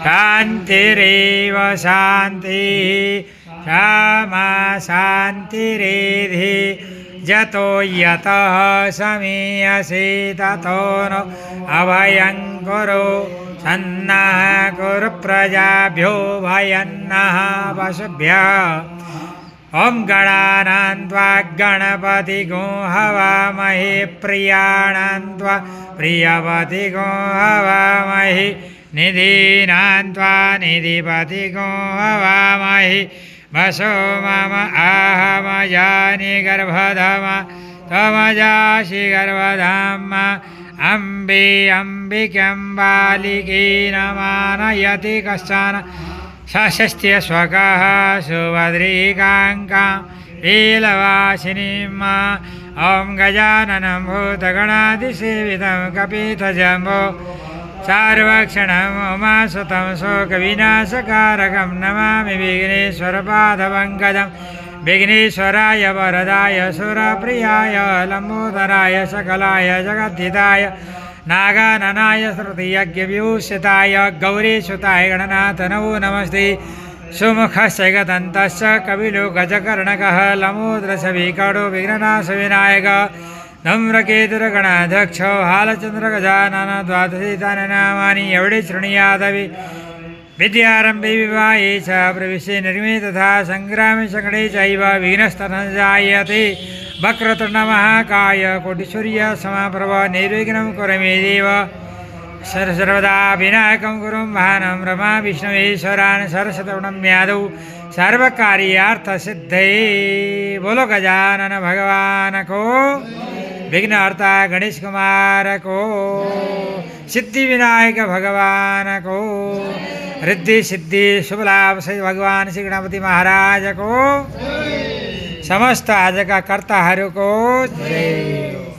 शान्तिरेव शान्तिः क्षमा शान्तिरेधि जतो यतः समीयसे ततो नो अभयं कुरु सन्नः कुरु प्रजाभ्यो भयन्नः पशुभ्यः ॐ गणानां त्वा गणपतिगो हवामहे प्रियाणां त्वा प्रियपतिगो हवामहे निधीनां त्वा निधिपतिगो हवामहे वसो मम आहमजानि गर्भधमा त्वमजासि गर्भधाम अम्बे अम्बिकं बालिकेन मानयति कश्चन सशस्त्य स्वकः सुभद्रिकाङ्कां लीलवासिनीम् ॐ गजाननं भूतगणादिसेवितं कपितजम्बो सार्वक्षणम् उमासुतं शोकविनाशकारकं नमामि विघ्नेश्वरपादपङ्कजं विघ्नेश्वराय वरदाय सुरप्रियाय लम्बोदराय सकलाय जगद्धिताय नागाननाय श्रुतियज्ञव्यूषिताय गौरीसुताय गणनाथ नमो नमस्ते सुमुखस्य गदन्तस्य कपिलो गजकर्णकः लमोदरसविकटो विघ्ननाशविनायकः धूम्रकेतुर्गणाध्यक्ष हालचन्द्रगजानन द्वादशीतानि नामानि एवढे शृणुयादवि विद्यारम्भे विवाहे च प्रविशे निर्मे तथा सङ्ग्रामे सङ्कटे चैव विघ्नस्तनजायते वक्रतुण्डमहाकाय कोटिसूर्य समप्रभ निर्विघ्नं कुरु मे देव सर्वदा विनायकं कुरु भानं रमा विष्णुवेश्वरान् सरस्वतीं यादौ सर्वकार्यार्थसिद्धये बोलो गजानन भगवान को विघ्नहर्ता गणेश कुमार को सिद्धि विनायक भगवान को रिद्धि सिद्धि शुभ लाभ से भगवान श्री गणपति महाराज को समस्त आज का कर्ता हरि को जय।